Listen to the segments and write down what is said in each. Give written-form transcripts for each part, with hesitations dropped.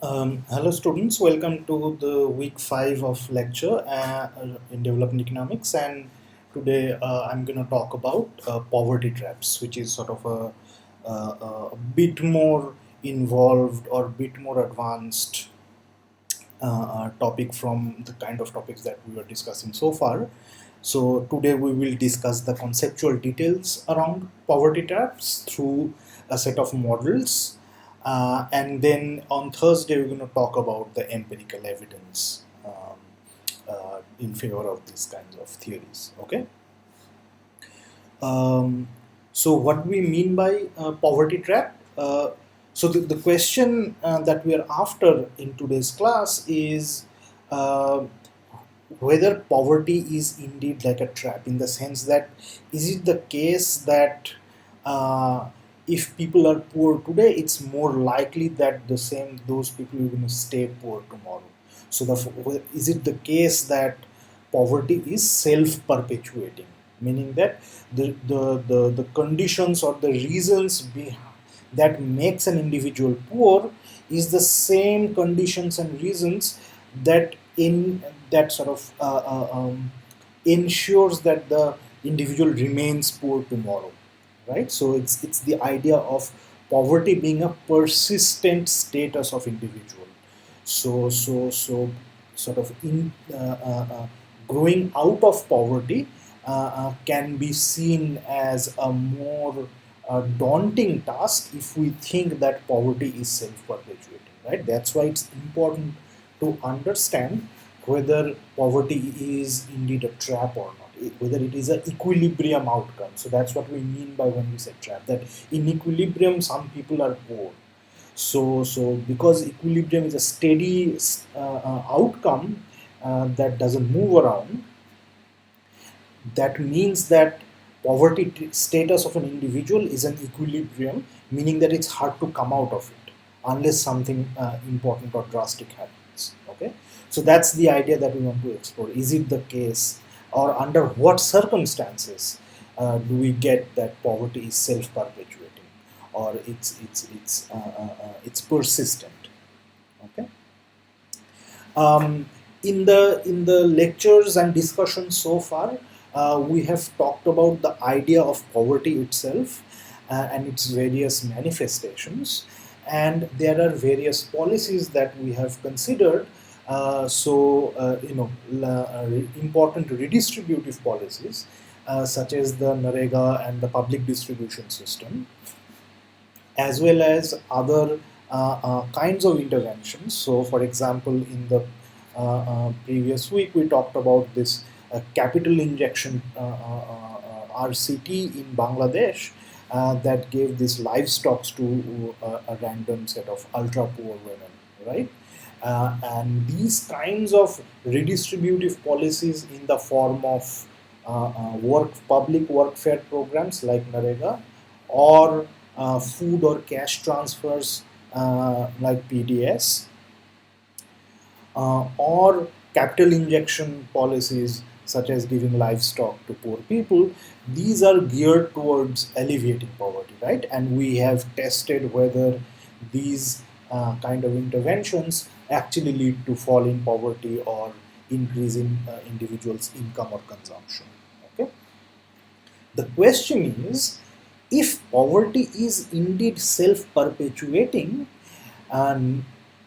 Hello students, welcome to the week 5 of lecture in development economics, and today I'm going to talk about poverty traps, which is sort of a bit more involved or bit more advanced topic from the kind of topics that we were discussing so far. So today we will discuss the conceptual details around poverty traps through a set of models, and then on Thursday we're going to talk about the empirical evidence in favor of these kinds of theories. Okay. Um, so what we mean by poverty trap? So the question that we are after in today's class is uh, whether poverty is indeed like a trap, in the sense that is it the case that uh, if people are poor today, it's more likely that those people are going to stay poor tomorrow. So is it the case that poverty is self-perpetuating, meaning that the conditions or the reasons that makes an individual poor is the same conditions and reasons that in that sort of ensures that the individual remains poor tomorrow, right? So it's the idea of poverty being a persistent status of individual. So sort of in growing out of poverty can be seen as a more daunting task if we think that poverty is self-perpetuating, right? That's why it's important to understand whether poverty is indeed a trap or not, whether it is an equilibrium outcome. So that's what we mean by when we say trap, that in equilibrium some people are poor. So because equilibrium is a steady outcome that doesn't move around, that means that status of an individual is an equilibrium, meaning that it's hard to come out of it unless something important or drastic happens. Okay, so that's the idea that we want to explore. Is it the case, or under what circumstances do we get that poverty is self-perpetuating, or it's persistent? Okay. Um, in the lectures and discussions so far, we have talked about the idea of poverty itself and its various manifestations, and there are various policies that we have considered. Important redistributive policies such as the Narega and the public distribution system, as well as other kinds of interventions. So, for example, in the previous week, we talked about this capital injection RCT in Bangladesh that gave these livestock to a random set of ultra poor women, right? And these kinds of redistributive policies in the form of public workfare programs like Narega, or food or cash transfers like PDS, or capital injection policies such as giving livestock to poor people. These are geared towards alleviating poverty, right? And we have tested whether these kind of interventions actually lead to fall in poverty or increase in individuals' income or consumption. Okay. The question is, if poverty is indeed self-perpetuating, and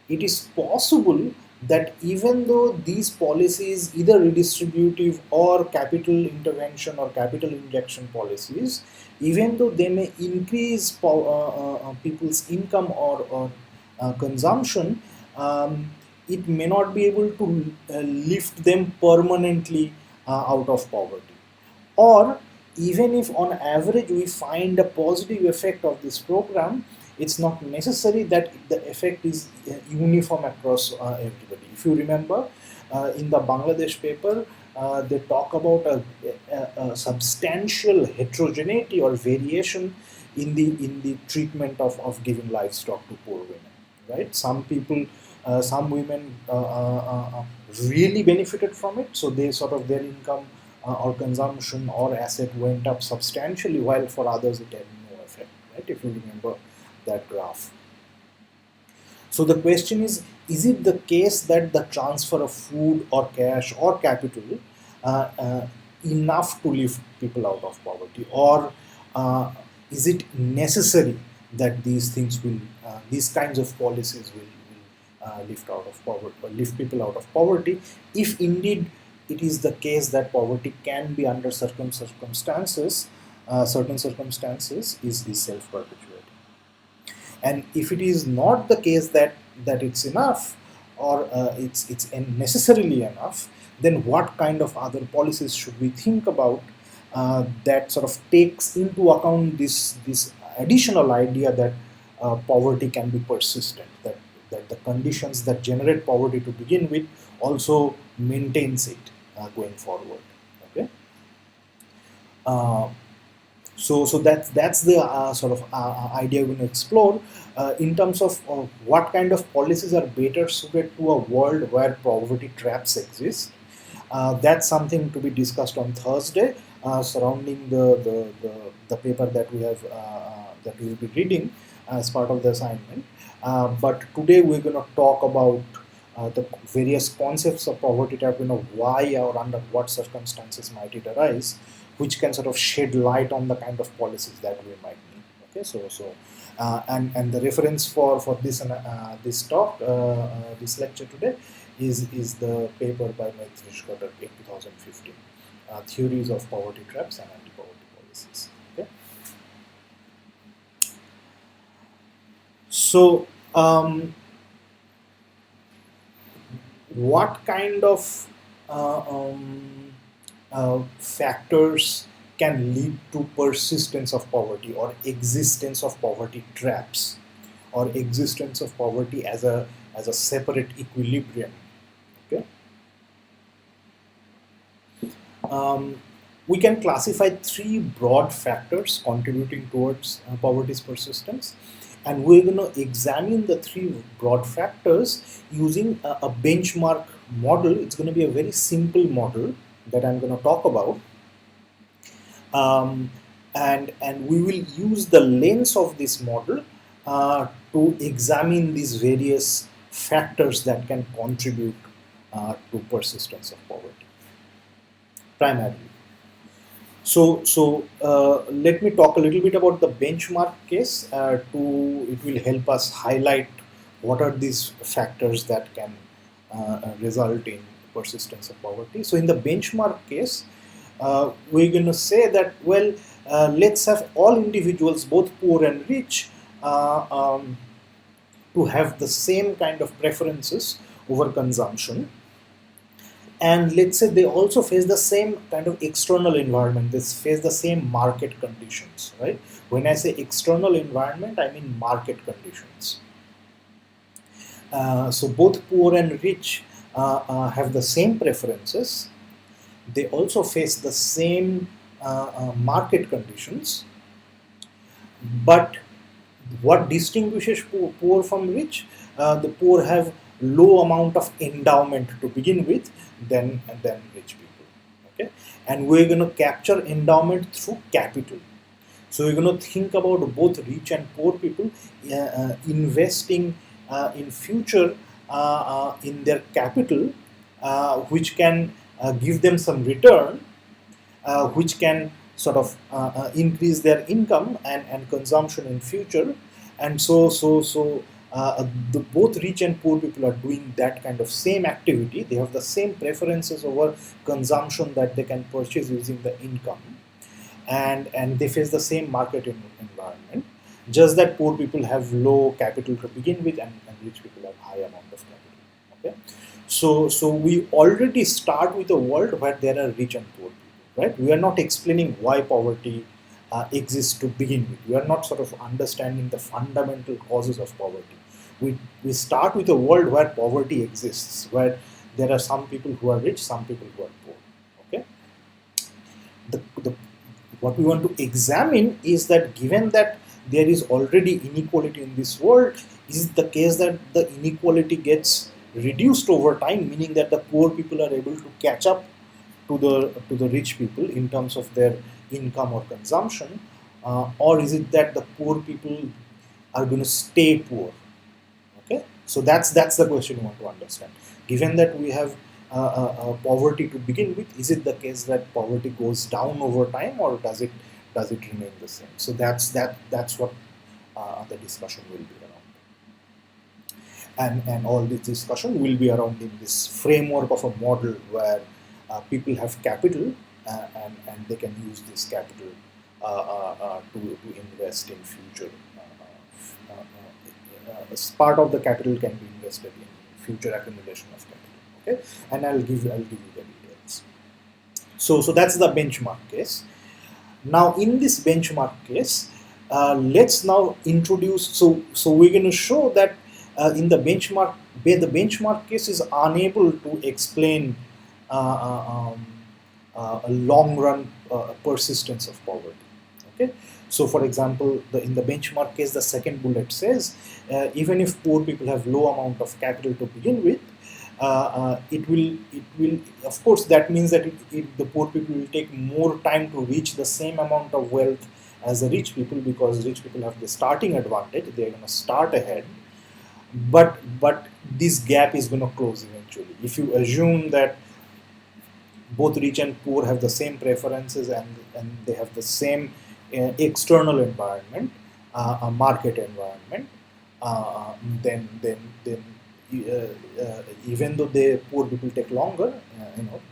it is possible that even though these policies, either redistributive or capital intervention or capital injection policies, even though they may increase people's income or consumption, it may not be able to lift them permanently out of poverty. Or even if on average we find a positive effect of this program, it's not necessary that the effect is uniform across everybody. If you remember, in the Bangladesh paper, they talk about a substantial heterogeneity or variation in the treatment of giving livestock to poor women. Right? Some women really benefited from it, so they sort of their income or consumption or asset went up substantially, while for others it had no effect. Right? If you remember that graph. So the question is it the case that the transfer of food or cash or capital uh, uh, enough to lift people out of poverty, or uh, is it necessary that these things will, these kinds of policies will lift out of poverty, or lift people out of poverty, if indeed it is the case that poverty can be under circumstances, certain circumstances is self-perpetuating. And if it is not the case that it's enough, or it's necessarily enough, then what kind of other policies should we think about that sort of takes into account this additional idea that poverty can be persistent, that the conditions that generate poverty to begin with also maintains it going forward. Okay. uh, so that's the sort of idea we're going to explore in terms of what kind of policies are better suited to a world where poverty traps exist. That's something to be discussed on Thursday, surrounding the paper that we have that we will be reading as part of the assignment. But today we're going to talk about the various concepts of poverty trap, why or under what circumstances might it arise, which can sort of shed light on the kind of policies that we might need. Okay, and the reference for this talk, this lecture today, is the paper by Mahesh in 2015, Theories of Poverty Traps and Anti-Poverty Policies. Okay, so what kind of factors can lead to persistence of poverty, or existence of poverty traps, or existence of poverty as a separate equilibrium. Okay. um, we can classify three broad factors contributing towards poverty's persistence, and we're going to examine the three broad factors using a benchmark model. It's going to be a very simple model that I'm going to talk about, um, and we will use the lens of this model to examine these various factors that can contribute to persistence of poverty primarily. So let me talk a little bit about the benchmark case. It will help us highlight what are these factors that can result in persistence of poverty. So in the benchmark case, we're going to say that, well, let's have all individuals, both poor and rich, uh, um, to have the same kind of preferences over consumption, and let's say they also face the same kind of external environment, they face the same market conditions, right? When I say external environment, I mean market conditions. So both poor and rich have the same preferences, they also face the same market conditions, but what distinguishes poor from rich? The poor have low amount of endowment to begin with than rich people. Okay, and we're going to capture endowment through capital. So we're going to think about both rich and poor people investing in future in their capital, which can give them some return, which can sort of increase their income and consumption in future. And both rich and poor people are doing that kind of same activity. They have the same preferences over consumption that they can purchase using the income, and they face the same market environment. Just that poor people have low capital to begin with, and rich people have high amount of capital. Okay, so we already start with a world where there are rich and poor people, right? We are not explaining why poverty exists to begin with. We are not sort of understanding the fundamental causes of poverty. We start with a world where poverty exists, where there are some people who are rich, some people who are poor. Okay, the what we want to examine is that, given that there is already inequality in this world, is it the case that the inequality gets reduced over time, meaning that the poor people are able to catch up to the rich people in terms of their income or consumption, or is it that the poor people are going to stay poor? Okay, So that's the question you want to understand. Given that we have poverty to begin with, is it the case that poverty goes down over time, or does it remain the same? So that's what the discussion will be around, and all this discussion will be around in this framework of a model where people have capital, and they can use this capital to invest in future. As part of the capital can be invested in future accumulation of capital. Okay, and I'll give you the details. So that's the benchmark case. Now, in this benchmark case, let's now introduce. So we're going to show that in the benchmark, where the benchmark case is unable to explain a long run persistence of poverty. Okay, so for example, in the benchmark case, the second bullet says even if poor people have low amount of capital to begin with, it will of course that means that the poor people will take more time to reach the same amount of wealth as the rich people, because rich people have the starting advantage, they're going to start ahead. But this gap is going to close eventually if you assume that both rich and poor have the same preferences, and they have the same external environment, a market environment. Then even though the poor people take longer,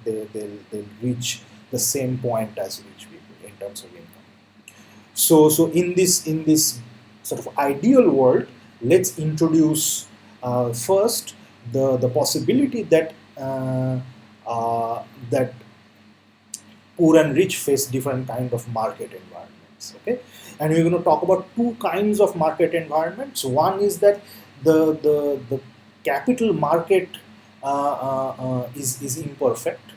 they'll reach the same point as rich people in terms of income. So in this sort of ideal world, let's introduce first the possibility that poor and rich face different kind of market environments. Okay, and we're going to talk about two kinds of market environments. One is that the capital market is imperfect.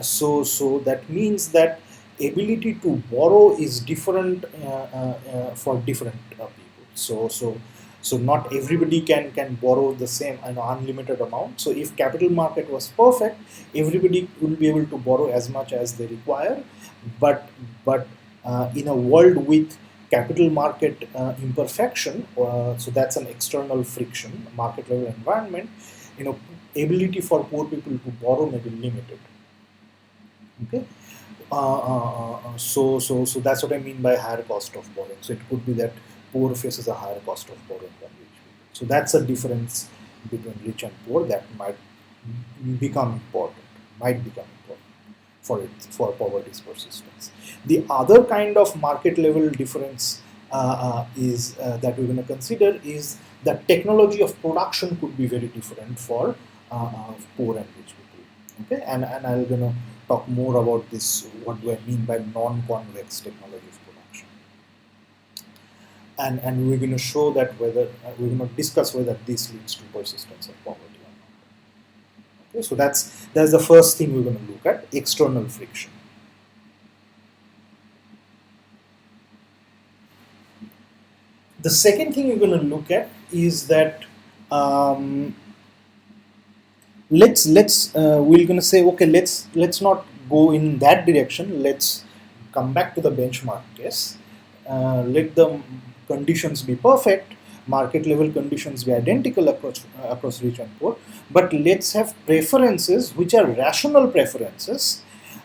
So that means that ability to borrow is different for different people. So not everybody can borrow the same unlimited amount. So if capital market was perfect, everybody will be able to borrow as much as they require. But in a world with capital market imperfection, so that's an external friction, market level environment, ability for poor people to borrow may be limited. Okay, so that's what I mean by higher cost of borrowing. So it could be that poor faces a higher cost of borrowing than rich people. So that's a difference between rich and poor that become important, might become important for poverty's persistence. The other kind of market level difference is that we're going to consider is that technology of production could be very different for poor and rich people. Okay, and I'm going to talk more about this. What do I mean by non-convex technology of production? And we're going to show that whether we're going to discuss whether this leads to persistence of poverty or not. Okay, so that's the first thing we're going to look at: external friction. The second thing we're going to look at is that we're going to say, okay, let's not go in that direction. Let's come back to the benchmark case. Let the conditions be perfect, market level conditions be identical across rich and poor, but let's have preferences which are rational preferences,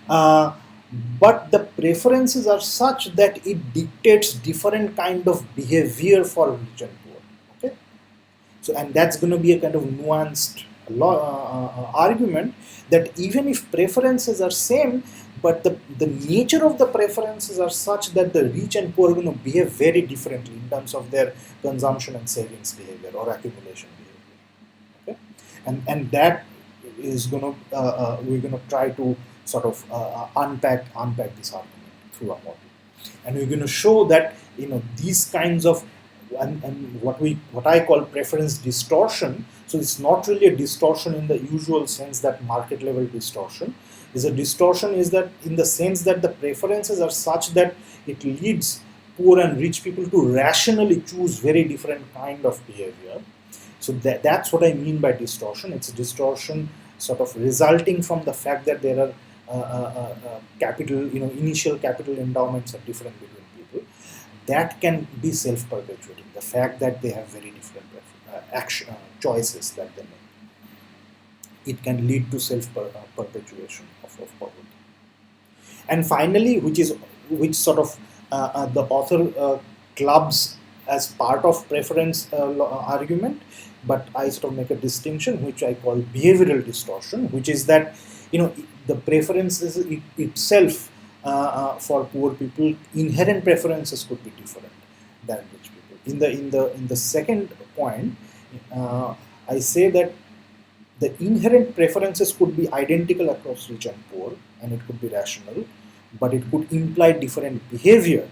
but the preferences are such that it dictates different kind of behavior for rich and poor. Okay, so and that's going to be a kind of nuanced argument, that even if preferences are same, but the nature of the preferences are such that the rich and poor are going to behave very differently in terms of their consumption and savings behavior or accumulation behavior. Okay, and that is going to we're going to try to sort of unpack this argument through a model, and we're going to show that these kinds of and what I call preference distortion. So it's not really a distortion in the usual sense that market level distortion is a distortion, is that in the sense that the preferences are such that it leads poor and rich people to rationally choose very different kind of behavior. So that's what I mean by distortion. It's a distortion sort of resulting from the fact that there are capital, initial capital endowments are different between people. That can be self-perpetuating. The fact that they have very different action choices that they make. It can lead to self perpetuation of poverty. And finally, which sort of the author clubs as part of preference argument, but I sort of make a distinction which I call behavioral distortion, which is that the preferences itself for poor people, inherent preferences could be different than rich people. In the second point, I say that the inherent preferences could be identical across rich and poor, and it could be rational, but it could imply different behavior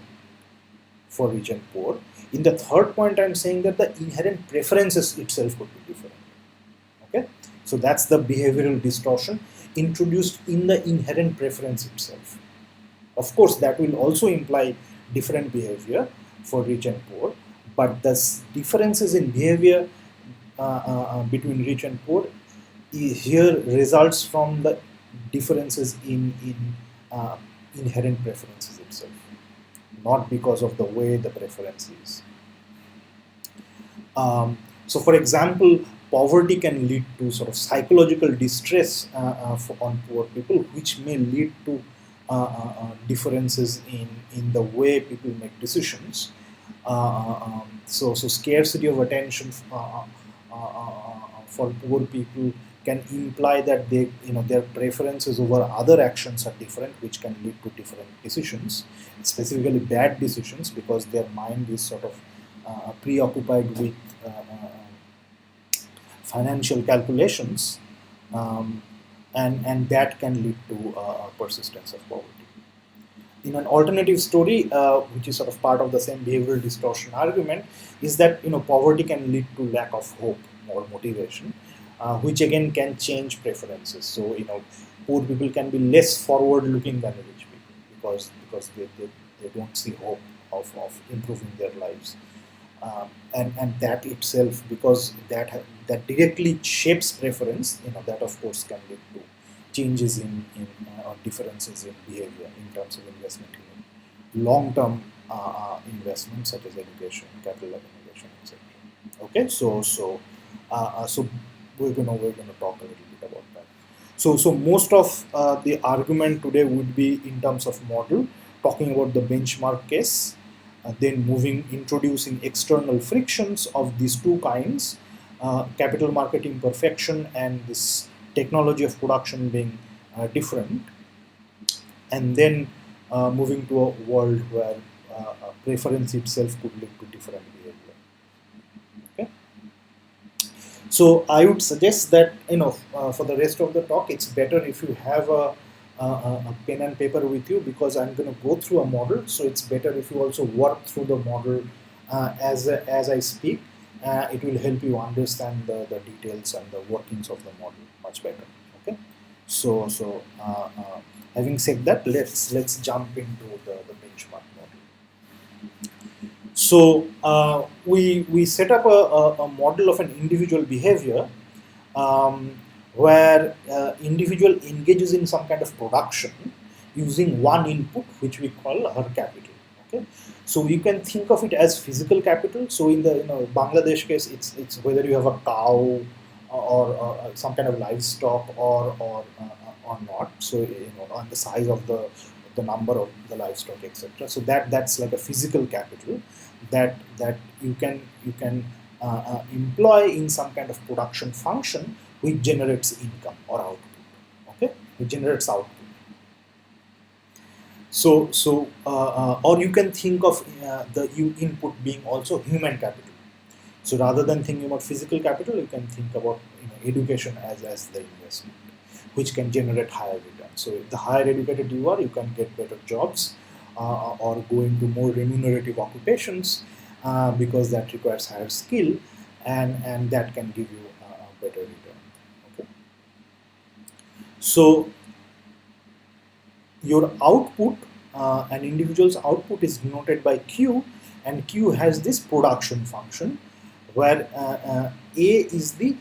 for rich and poor. In the third point, I'm saying that the inherent preferences itself could be different. Okay, so that's the behavioral distortion introduced in the inherent preference itself. Of course, that will also imply different behavior for rich and poor, but the differences in behavior between rich and poor here results from the differences in inherent preferences itself, not because of the way the preference is. So, for example, poverty can lead to sort of psychological distress on poor people, which may lead to differences in the way people make decisions. So scarcity of attention for poor people can imply that their preferences over other actions are different, which can lead to different decisions, specifically bad decisions, because their mind is sort of preoccupied with financial calculations, and that can lead to persistence of poverty. In an alternative story, which is sort of part of the same behavioral distortion argument, is that poverty can lead to lack of hope or motivation, which again can change preferences. So poor people can be less forward-looking than rich people because they don't see hope of improving their lives, and that itself, because that directly shapes preference, that of course can lead to changes in or differences in behavior in terms of investment in long-term investments such as education, capital accumulation, etc. Okay, so we're gonna talk a little bit about that. So most of the argument today would be in terms of model, talking about the benchmark case, then introducing external frictions of these two kinds, capital market imperfection and this technology of production being different, and then moving to a world where preference itself could lead to different behavior. Okay. So I would suggest that for the rest of the talk, it's better if you have a pen and paper with you, because I'm going to go through a model. So it's better if you also work through the model as I speak. It will help you understand the details and the workings of the model much better. Okay. So having said that, let's jump into the benchmark model. So we set up a model of an individual behavior, where individual engages in some kind of production using one input, which we call her capital. Okay, so you can think of it as physical capital. So in the Bangladesh case, it's whether you have a cow or some kind of livestock or not. So on the size of the number of the livestock, etc. So that's like a physical capital that you can employ in some kind of production function, which generates income or output. Okay, which generates output. So or you can think of the input being also human capital. So rather than thinking about physical capital, you can think about education as the investment, which can generate higher return. So the higher educated you are, you can get better jobs or go into more remunerative occupations, because that requires higher skill, and that can give you a better return. Okay. So your output, an individual's output, is denoted by Q, and Q has this production function, where A is the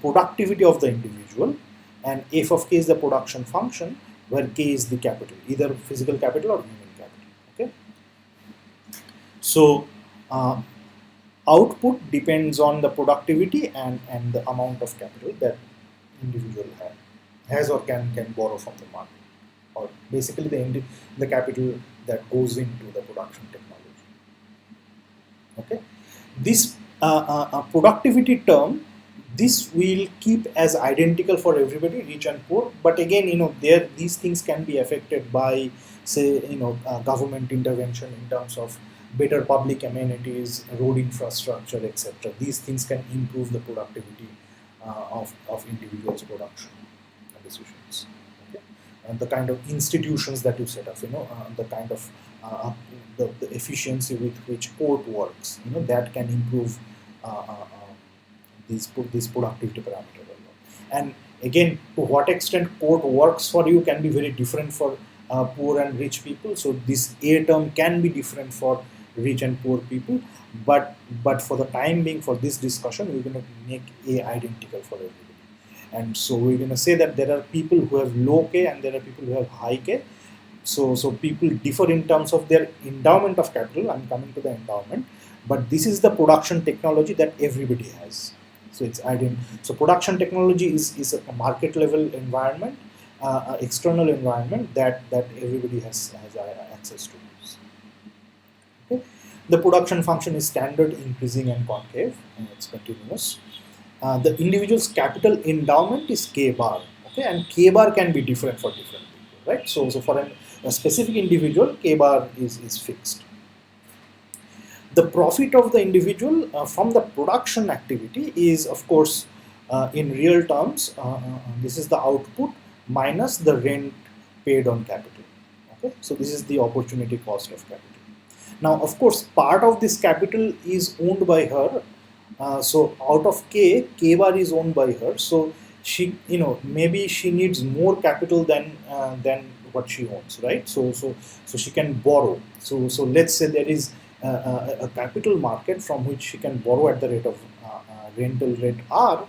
productivity of the individual, and F of K is the production function, where K is the capital, either physical capital or human capital. Okay. So Output depends on the productivity and the amount of capital that individual has or can borrow from the market, or basically the capital that goes into the production technology. Okay, this productivity term, this will keep as identical for everybody, rich and poor. But again, there these things can be affected by, say, government intervention in terms of better public amenities, road infrastructure, etc. These things can improve the productivity of individuals' production decisions. Okay? And the kind of institutions that you set up, the kind of the efficiency with which court works, that can improve these productivity parameter a lot. And again, to what extent court works for you can be very different for poor and rich people. So this A term can be different for rich and poor people, but for the time being, for this discussion, we're going to make A identical for everybody. And so we're going to say that there are people who have low K and there are people who have high K. So people differ in terms of their endowment of capital. I'm coming to the endowment, but this is the production technology that everybody has. So it's ideal. So production technology is a market level environment, external environment that everybody has access to. Okay. The production function is standard, increasing and concave, and it's continuous. The individual's capital endowment is K bar. Okay, and K bar can be different for different people, right? So for a specific individual, K bar is fixed. The profit of the individual from the production activity is, of course, in real terms, this is the output minus the rent paid on capital. Okay, so this is the opportunity cost of capital. Now, of course, part of this capital is owned by her. So out of K bar is owned by her. So she, maybe she needs more capital than what she owns, right? So she can borrow. So let's say there is a capital market from which she can borrow at the rate of rental rate R,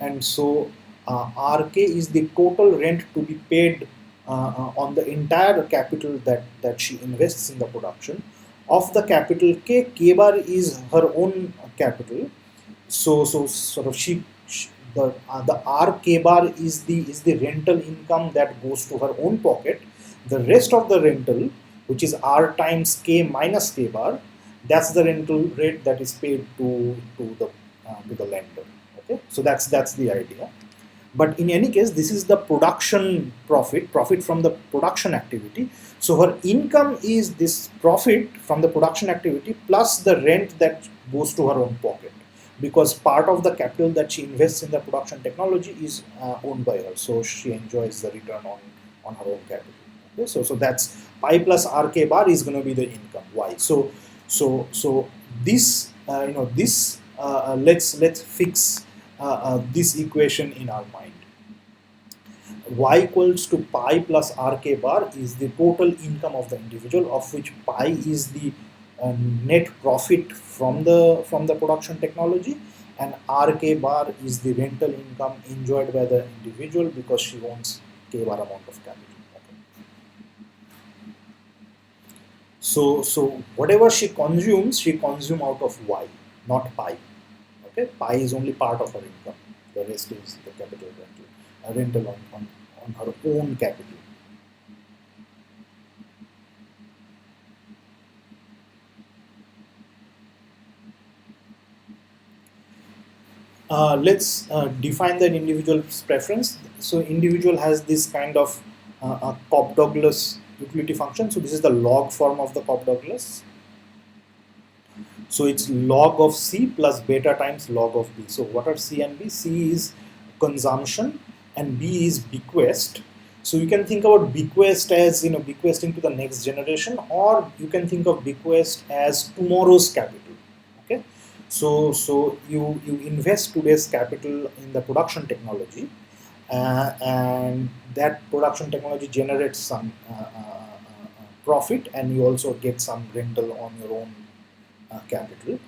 and so RK is the total rent to be paid on the entire capital that she invests in the production. Of the capital K bar is her own capital. So sort of the R K bar is the rental income that goes to her own pocket. The rest of the rental, which is R times K minus K bar, that's the rental rate that is paid to the lender. Okay, so that's the idea. But in any case, this is the production profit from the production activity. So her income is this profit from the production activity plus the rent that goes to her own pocket, because part of the capital that she invests in the production technology is owned by her, so she enjoys the return on her own capital. Okay? So that's pi plus RK bar is going to be the income Y. So this this let's fix this equation in our mind. Y equals to pi plus RK bar is the total income of the individual, of which pi is the net profit from the production technology, and RK bar is the rental income enjoyed by the individual because she owns K bar amount of capital. Okay. So whatever she consumes out of Y, not pi. Okay, pi is only part of her income. The rest is the capital rental on her own capital. Let's define the individual's preference. So individual has this kind of Cobb-Douglas utility function. So this is the log form of the Cobb-Douglas. So it's log of C plus beta times log of B. So what are C and B? C is consumption and B is bequest. So you can think about bequest as bequesting to the next generation, or you can think of bequest as tomorrow's capital. Okay, so you invest today's capital in the production technology, and that production technology generates some profit, and you also get some rental on your own capital.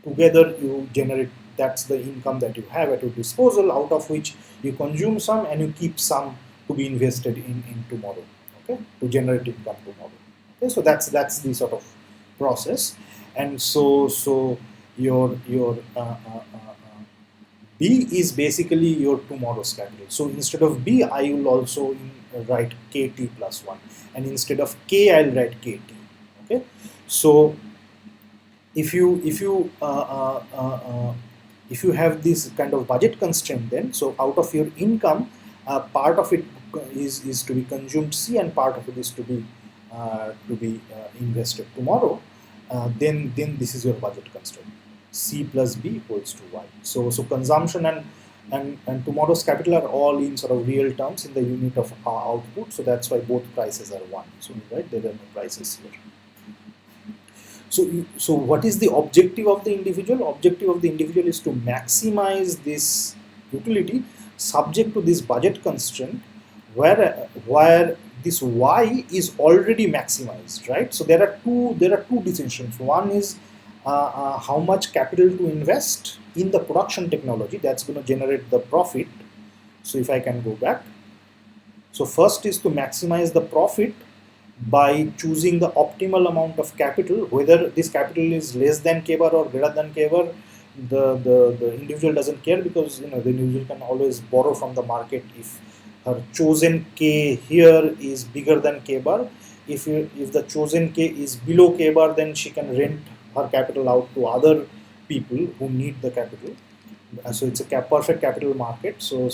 Together you generate, that's the income that you have at your disposal, out of which you consume some and you keep some to be invested in tomorrow, okay, to generate income tomorrow. Okay, so that's the sort of process. And so your B is basically your tomorrow's capital. So instead of B, I will also write KT plus 1, and instead of K, I'll write KT. Okay, so if you have this kind of budget constraint, then so out of your income, part of it is to be consumed C, and part of it is to be invested tomorrow. Then this is your budget constraint. C plus B equals to Y. So consumption and tomorrow's capital are all in sort of real terms in the unit of output. So that's why both prices are 1. So right, there are no prices here. So what is the objective of the individual? Objective of the individual is to maximize this utility subject to this budget constraint, where this Y is already maximized, right? So there are two decisions. One is how much capital to invest in the production technology that's going to generate the profit. So if I can go back, so first is to maximize the profit by choosing the optimal amount of capital, whether this capital is less than K bar or greater than K bar. The individual doesn't care, because the individual can always borrow from the market if her chosen K here is bigger than K bar. If the chosen K is below K bar, then she can rent her capital out to other people who need the capital. So it's a perfect capital market. So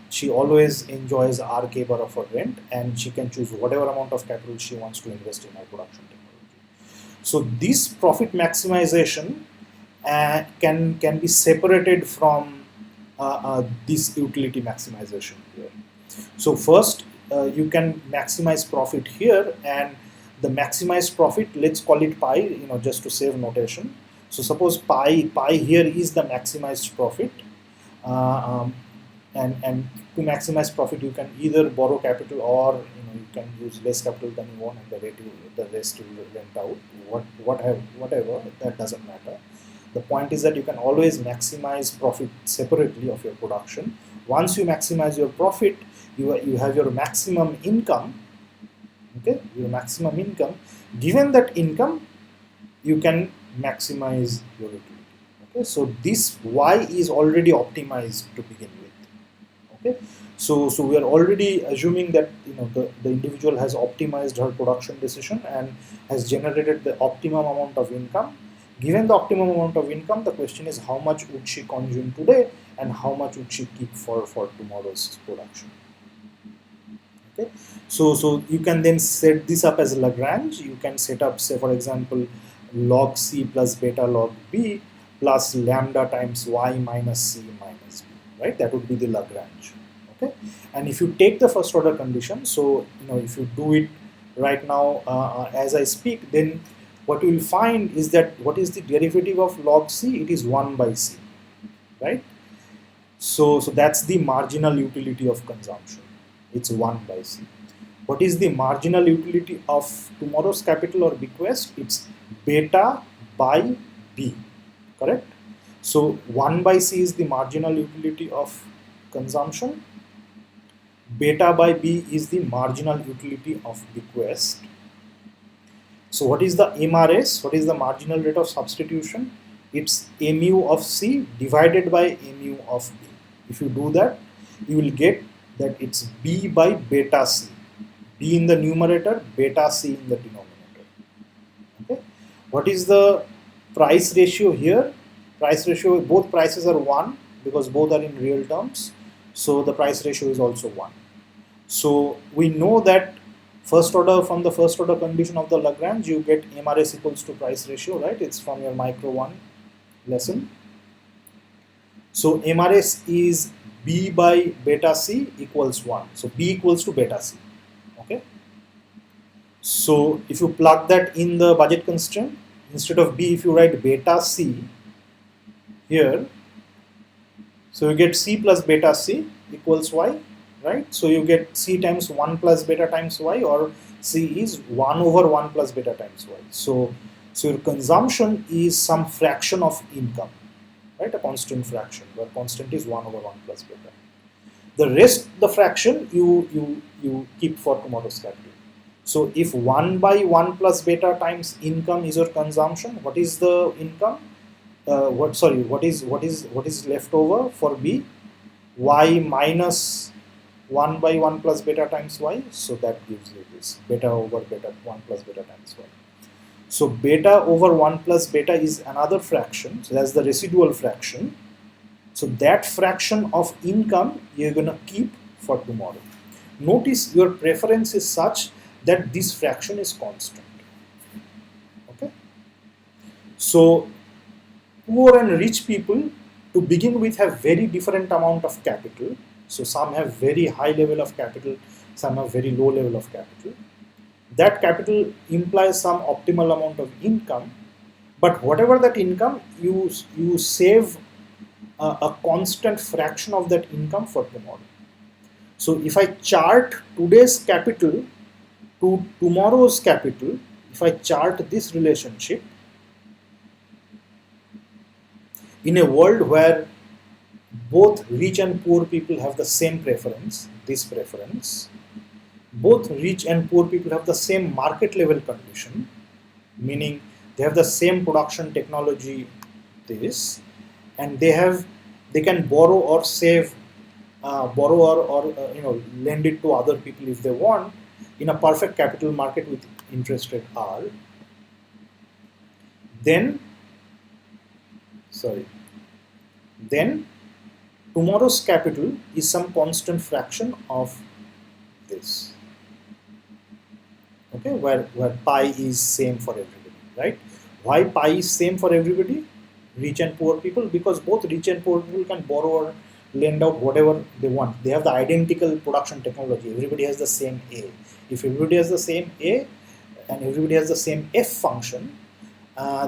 she always enjoys R K bar of her rent, and she can choose whatever amount of capital she wants to invest in her production technology. So this profit maximization can be separated from this utility maximization here. So first, you can maximize profit here, and the maximized profit, let's call it pi, just to save notation. So suppose pi here is the maximized profit, and to maximize profit, you can either borrow capital, or you can use less capital than you want, and the rest you will rent out. Whatever, that doesn't matter. The point is that you can always maximize profit separately of your production. Once you maximize your profit, you have your maximum income. Okay, your maximum income. Given that income, you can maximize your utility. Okay, so this Y is already optimized to begin with. Okay, so we are already assuming that the individual has optimized her production decision and has generated the optimum amount of income. Given the optimum amount of income, the question is how much would she consume today, and how much would she keep for tomorrow's production. Okay, so you can then set this up as Lagrange. You can set up, say for example, log C plus beta log B plus lambda times Y minus C minus B, right? That would be the Lagrange. Okay, and if you take the first order condition, so if you do it right now as I speak, then what you will find is that what is the derivative of log C? It is 1 by C, right? So that's the marginal utility of consumption. It's 1 by C. What is the marginal utility of tomorrow's capital or bequest? It's beta by B, correct? So 1 by C is the marginal utility of consumption. Beta by B is the marginal utility of bequest. So what is the MRS? What is the marginal rate of substitution? It's mu of C divided by mu of B. If you do that, you will get that it's B by beta C. B in the numerator, beta C in the denominator. Okay. What is the price ratio here? Price ratio, both prices are 1 because both are in real terms. So the price ratio is also 1. So we know that from the first order condition of the Lagrange, you get MRS equals to price ratio, right? It's from your micro 1 lesson. So MRS is B by beta C equals 1. So B equals to beta C. Okay. So if you plug that in the budget constraint, instead of B, if you write beta C here, so you get C plus beta C equals Y, right? So you get C times 1 plus beta times Y, or C is 1 over 1 plus beta times Y. So your consumption is some fraction of income, right? A constant fraction, where constant is 1 over 1 plus beta. The rest, the fraction, you keep for tomorrow's capital. So if 1 by 1 plus beta times income is your consumption, what is the income? what is left over for B? Y minus 1 by 1 plus beta times y, so that gives you this beta over beta 1 plus beta times y. So beta over 1 plus beta is another fraction, so that's the residual fraction. So that fraction of income you're going to keep for tomorrow. Notice your preference is such that this fraction is constant. Okay. So poor and rich people to begin with have very different amount of capital. So some have very high level of capital, some have very low level of capital. That capital implies some optimal amount of income, but whatever that income, you save a constant fraction of that income for tomorrow. So if I chart today's capital to tomorrow's capital, if I chart this relationship in a world where both rich and poor people have the same preference, this preference, both rich and poor people have the same market level condition, meaning they have the same production technology, this, and they can borrow or save, borrow or lend it to other people if they want, in a perfect capital market with interest rate R. Then tomorrow's capital is some constant fraction of this. Okay, where pi is same for everybody, right? Why pi is same for everybody, rich and poor people? Because both rich and poor people can borrow or lend out whatever they want. They have the identical production technology. Everybody has the same A. If everybody has the same A and everybody has the same F function,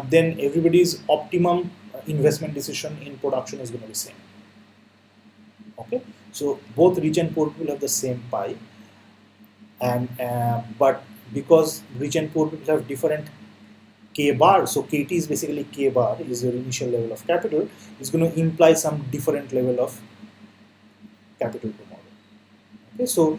then everybody's optimum investment decision in production is going to be same. Okay, so both rich and poor people have the same pi, and but because rich and poor people have different K bar, so KT is basically K bar is your initial level of capital, is going to imply some different level of capital tomorrow. Okay, so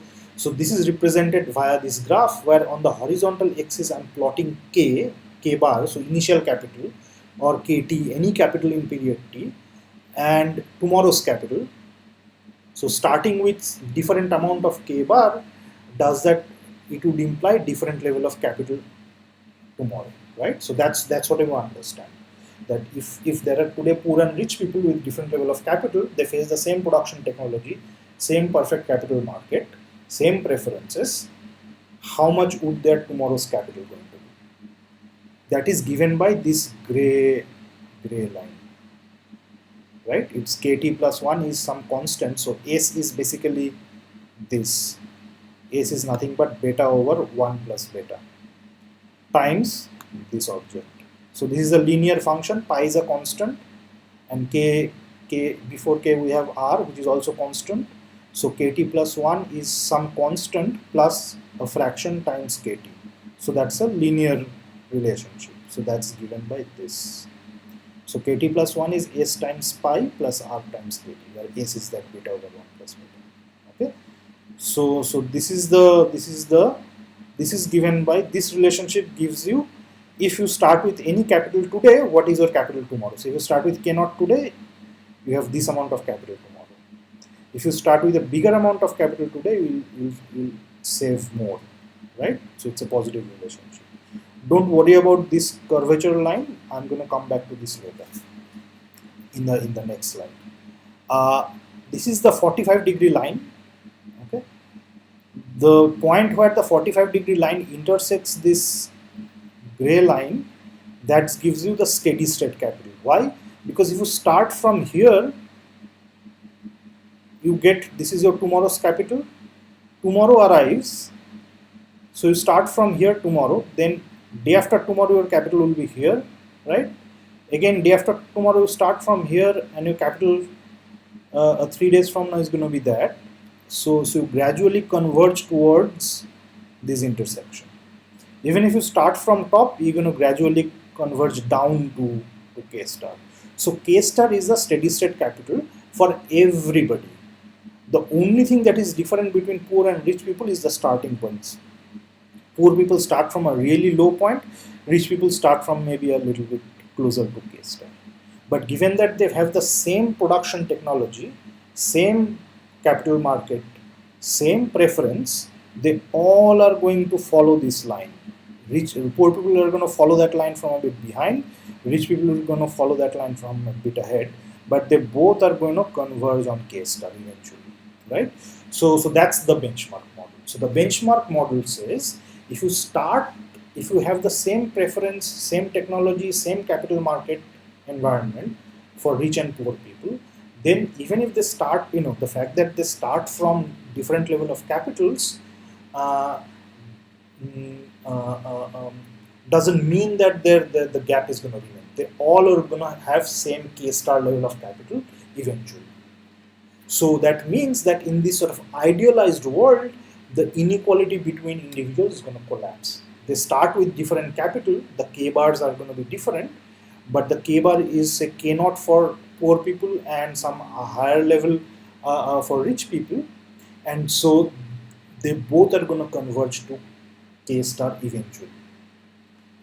this is represented via this graph where on the horizontal axis I'm plotting K bar, so initial capital, or KT, any capital in period T, and tomorrow's capital. So starting with different amount of K bar does that it would imply different level of capital tomorrow, right? So that's what I want to understand. That if there are today poor and rich people with different level of capital, they face the same production technology, same perfect capital market, same preferences, how much would their tomorrow's capital going to be? That is given by this gray line, right? It's KT plus 1 is some constant, so S is basically this. S is nothing but beta over 1 plus beta times this object. So this is a linear function, pi is a constant, and k before k we have r, which is also constant. So kt plus 1 is some constant plus a fraction times kt. So that's a linear relationship. So that's given by this. So kt plus 1 is s times pi plus r times kt, where s is that beta over 1 plus beta. Okay. So this is given by this relationship gives you, if you start with any capital today, what is your capital tomorrow? So if you start with k naught today, you have this amount of capital tomorrow. If you start with a bigger amount of capital today, you'll save more, right? So it's a positive relationship. Don't worry about this curvature line. I'm going to come back to this later in the next slide. This is the 45-degree line. Okay, the point where the 45-degree line intersects this gray line, that gives you the steady state capital. Why? Because if you start from here, you get, this is your tomorrow's capital. Tomorrow arrives, so you start from here tomorrow, then day after tomorrow your capital will be here, right? Again, day after tomorrow you start from here, and your capital 3 days from now is going to be that. So you gradually converge towards this intersection. Even if you start from top, you're going to gradually converge down to K star. So K star is the steady state capital for everybody. The only thing that is different between poor and rich people is the starting points. Poor people start from a really low point, rich people start from maybe a little bit closer to K star. But given that they have the same production technology, same capital market, same preference, they all are going to follow this line. Poor people are going to follow that line from a bit behind. Rich people are going to follow that line from a bit ahead. But they both are going to converge on case study eventually, right? So that's the benchmark model. So the benchmark model says if you start, if you have the same preference, same technology, same capital market environment for rich and poor people, then even if they start, the fact that they start from different level of capitals uh, mm, doesn't mean that the gap is going to remain. They all are going to have same K star level of capital eventually. So that means that in this sort of idealized world, the inequality between individuals is going to collapse. They start with different capital, the K bars are going to be different, but the K bar is a K naught for poor people and some higher level for rich people, and so they both are going to converge to K star eventually.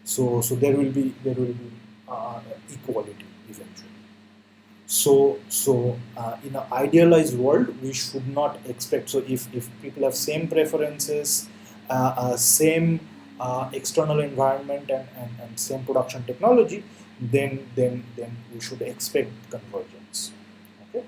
So there will be equality eventually. So in an idealized world, we should not expect. So if people have same preferences, same external environment, and same production technology, then we should expect convergence. Okay.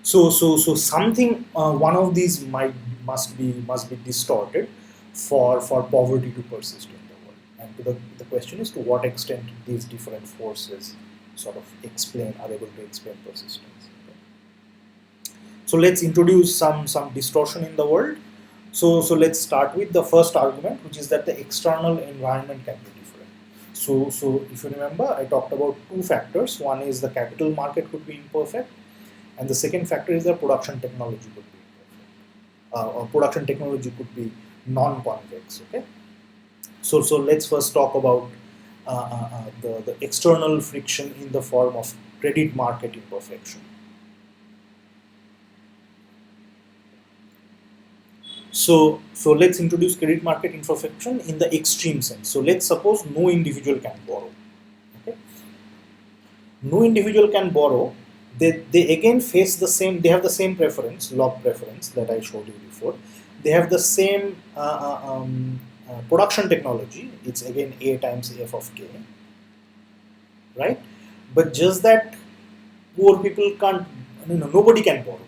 So something, one of these must be distorted for poverty to persist in the world. And the question is, to what extent these different forces sort of are able to explain persistence. Okay. So let's introduce some distortion in the world. So let's start with the first argument, which is that the external environment can be different. So if you remember, I talked about two factors. One is the capital market could be imperfect, and the second factor is the production technology could be imperfect. Or production technology could be non-convex. Okay. So let's first talk about the external friction in the form of credit market imperfection. So let's introduce credit market imperfection in the extreme sense. So let's suppose no individual can borrow. Okay? No individual can borrow. They again face the same. They have the same preference, log preference that I showed you before. They have the same production technology. It's again A times F of K, right? But just that poor people can't, nobody can borrow.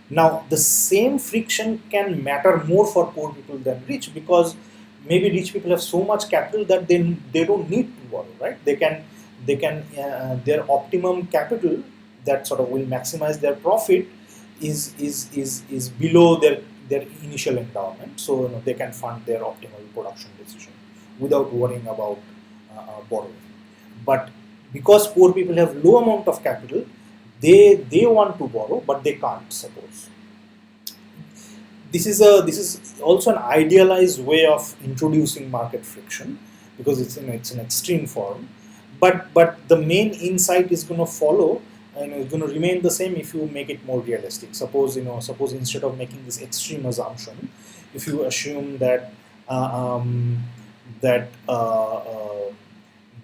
Now, the same friction can matter more for poor people than rich, because maybe rich people have so much capital that they don't need to borrow, right? They can their optimum capital that sort of will maximize their profit is below their initial endowment, so they can fund their optimal production decision without worrying about borrowing. But because poor people have low amount of capital, they want to borrow, but they can't. Suppose this is also an idealized way of introducing market friction, because it's an extreme form, but the main insight is going to follow, and it's going to remain the same if you make it more realistic. Suppose instead of making this extreme assumption, if you assume that uh, um, that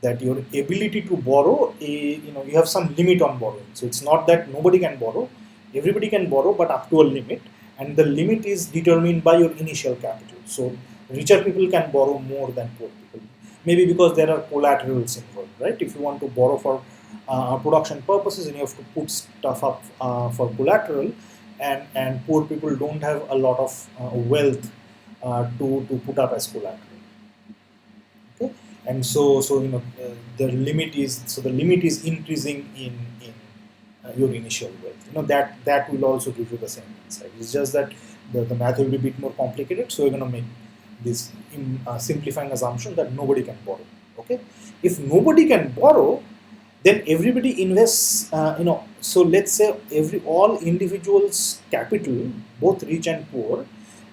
that your ability to borrow, you have some limit on borrowing. So it's not that nobody can borrow, everybody can borrow, but up to a limit, and the limit is determined by your initial capital. So richer people can borrow more than poor people, maybe because there are collaterals involved, right? If you want to borrow for production purposes, and you have to put stuff up for collateral, and poor people don't have a lot of wealth to put up as collateral. Okay. And the limit is increasing in your initial wealth. That will also give you the same insight. It's just that the math will be a bit more complicated, so we're going to make this simplifying assumption that nobody can borrow. Okay. If nobody can borrow, then everybody invests. So let's say all individuals capital, both rich and poor,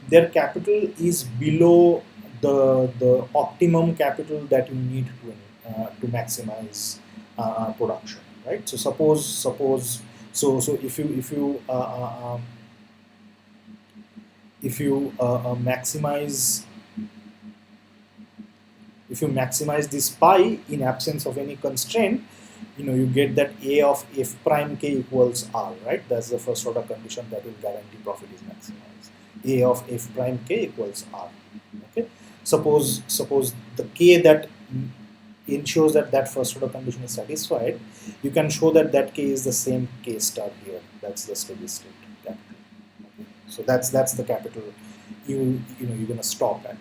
their capital is below the optimum capital that you need to maximize production, right? So suppose so if you maximize, this pie in absence of any constraint, you get that A of f prime k equals R, right? That's the first order condition that will guarantee profit is maximized. A of f prime k equals R. Okay. Suppose the k that ensures that that first order condition is satisfied, you can show that that k is the same k star here. That's the steady state capital. Okay. So that's the capital you're gonna stop at.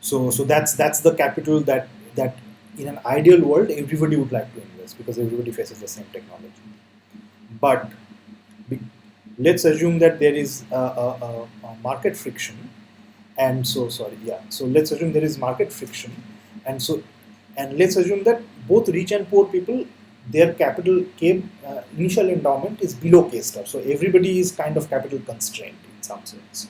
So that's the capital that in an ideal world everybody would like to invest because everybody faces the same technology. But be, let's assume that there is a market friction, and so let's assume there is market friction, and let's assume that both rich and poor people, their capital k initial endowment is below k star, so everybody is kind of capital constrained in some sense.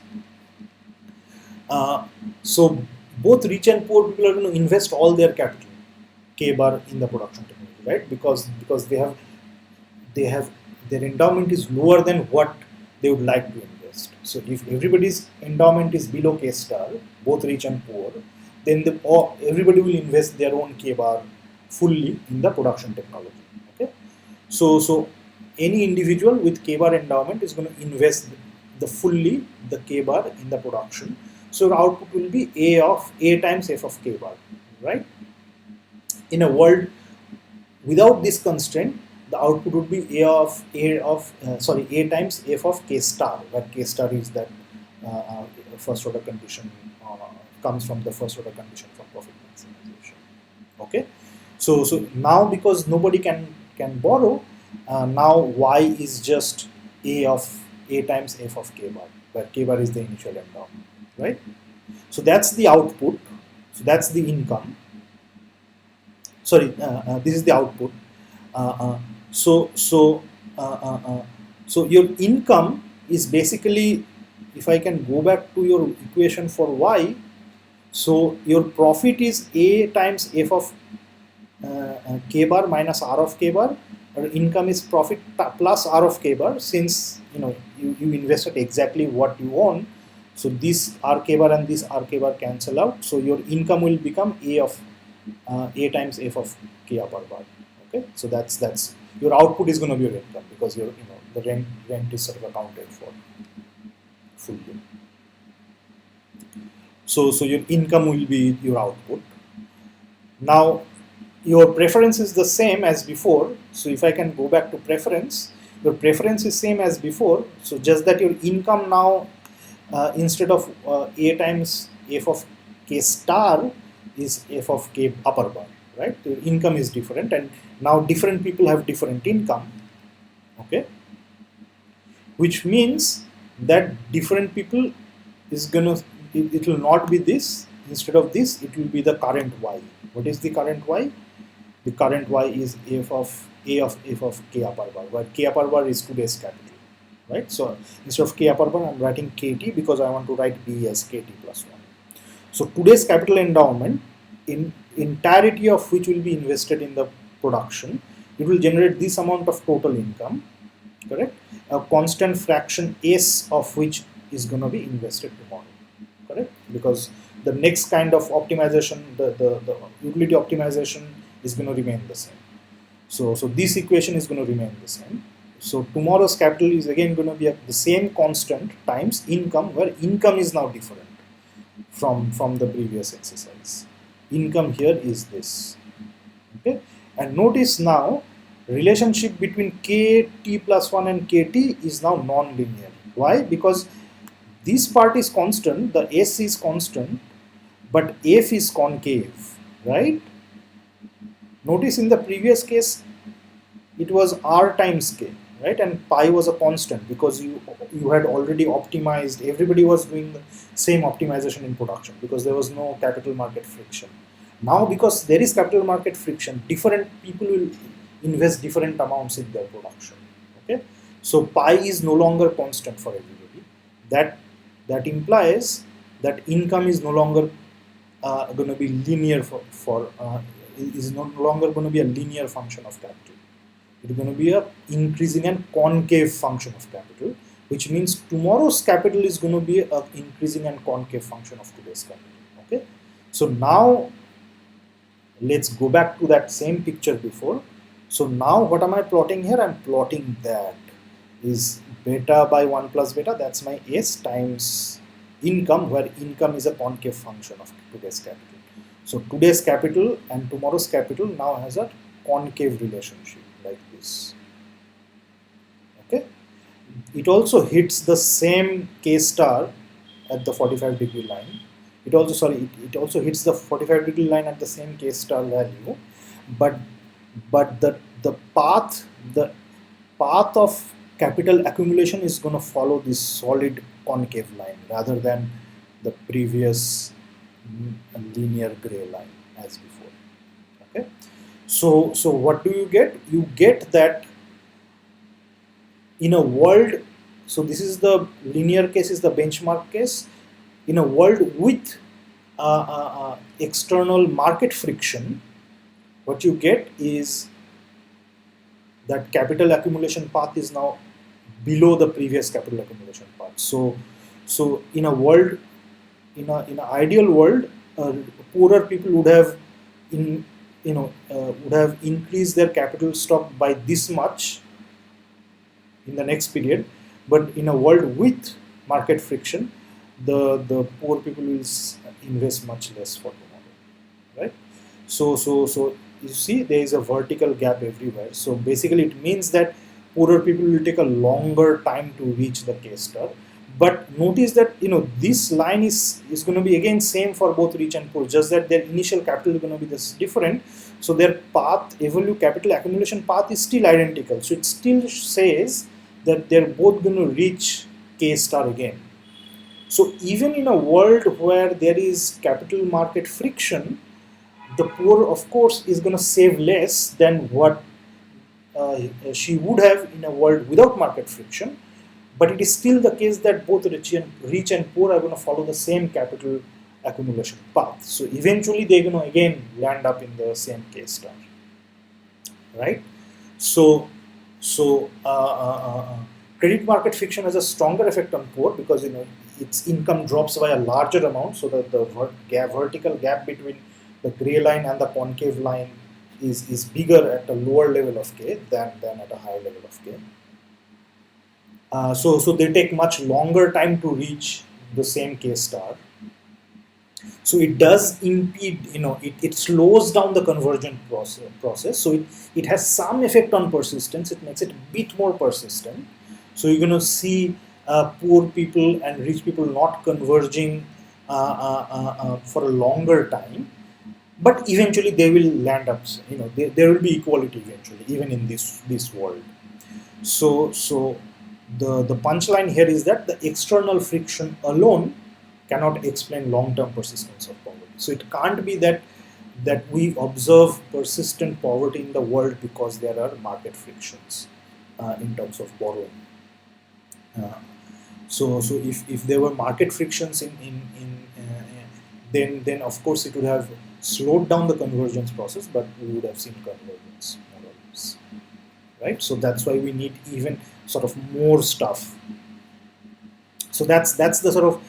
So both rich and poor people are going to invest all their capital k bar in the production technology, right? Because they have their endowment is lower than what they would like to invest. So if everybody's endowment is below k star, both rich and poor, then everybody will invest their own k bar fully in the production technology. Okay, so any individual with k bar endowment is going to invest the k bar in the production. So the output will be a times f of k bar, right? In a world without this constraint, the output would be a times f of k star, where k star is that first order condition comes from the first order condition for profit maximization. Okay, so now because nobody can borrow, now y is just a times f of k bar, where k bar is the initial endowment, right? So that's the output. So that's the income. Sorry, this is the output. Uh, uh, so so uh, uh, uh, so your income is basically, if I can go back to your equation for y, so your profit is a times f of k bar minus r of k bar, or income is profit plus r of k bar, since you invested exactly what you own. So this r k bar and this r k bar cancel out, so your income will become a times f of k upper bar. Okay, so that's your output is going to be your income, because your the rent is sort of accounted for fully. So your income will be your output. Now your preference is the same as before. So if I can go back to preference, your preference is same as before. So just that your income now, instead of a times f of k star, is f of k upper bar, right? The income is different, and now different people have different income. Okay, which means that different people is gonna, it will not be this. Instead of this, it will be the current y. What is the current y? The current y is f of f of k upper bar, where k upper bar is today's capital, right? So instead of k upper bar, I'm writing kt because I want to write b as kt plus 1. So today's capital endowment, in entirety of which will be invested in the production, it will generate this amount of total income, correct? A constant fraction s of which is going to be invested tomorrow, correct? Because the next kind of optimization, the utility optimization, is going to remain the same. So this equation is going to remain the same. So tomorrow's capital is again going to be the same constant times income, where income is now different from the previous exercise. Income here is this. Okay, and notice now relationship between kt plus 1 and kt is now non-linear. Why? Because this part is constant, the s is constant, but f is concave, right? Notice in the previous case it was r times k, right? And pi was a constant because you had already optimized, everybody was doing the same optimization in production because there was no capital market friction. Now because there is capital market friction, different people will invest different amounts in their production. Okay, so pi is no longer constant for everybody. That implies that income is no longer going to be linear is no longer going to be a linear function of capital. It is going to be a increasing and concave function of capital, which means tomorrow's capital is going to be a increasing and concave function of today's capital. Okay, so now Let's go back to that same picture before. So now what am I plotting here? I'm plotting that is beta by 1 plus beta, that's my S, times income, where income is a concave function of today's capital. So today's capital and tomorrow's capital now has a concave relationship like this. Okay. It also hits the same K star at the 45-degree line. It also hits the 45-degree line at the same K star value, but the path of capital accumulation is going to follow this solid concave line rather than the previous linear gray line as before. Okay, so what do you get? You get that in a world, so this is the linear case, is the benchmark case. In a world with external market friction, what you get is that capital accumulation path is now below the previous capital accumulation path. So in a world, in an ideal world, poorer people would have would have increased their capital stock by this much in the next period, but in a world with market friction, the poor people will invest much less for tomorrow, right? So you see there is a vertical gap everywhere. So basically it means that poorer people will take a longer time to reach the K star. But notice that this line is going to be again same for both rich and poor, just that their initial capital is going to be this different. So their path, capital accumulation path is still identical. So it still says that they're both going to reach K star again. So even in a world where there is capital market friction, the poor, of course, is going to save less than what she would have in a world without market friction. But it is still the case that both rich and poor are going to follow the same capital accumulation path. So eventually they're going to again land up in the same K star, right? So credit market friction has a stronger effect on poor because its income drops by a larger amount, so that the vertical gap between the gray line and the concave line is bigger at a lower level of K than at a higher level of K. So they take much longer time to reach the same K star. So it does impede, it slows down the convergent process. So it has some effect on persistence. It makes it a bit more persistent. So you're going to see poor people and rich people not converging for a longer time. But eventually they will land up, there will be equality eventually, even in this world. So the punchline here is that the external friction alone cannot explain long-term persistence of poverty. So it can't be that we observe persistent poverty in the world because there are market frictions in terms of borrowing. So if there were market frictions then of course it would have slowed down the convergence process, but we would have seen convergence more or less, right? So that's why we need even sort of more stuff. So that's the sort of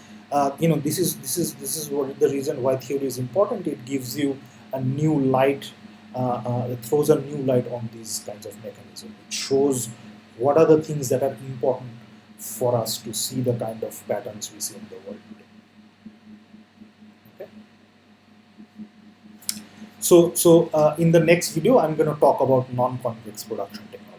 this is what the reason why theory is important. It gives you a new light, it throws a new light on these kinds of mechanisms. It shows what are the things that are important for us to see the kind of patterns we see in the world today. Okay. So in the next video, I'm going to talk about non-convex production technology.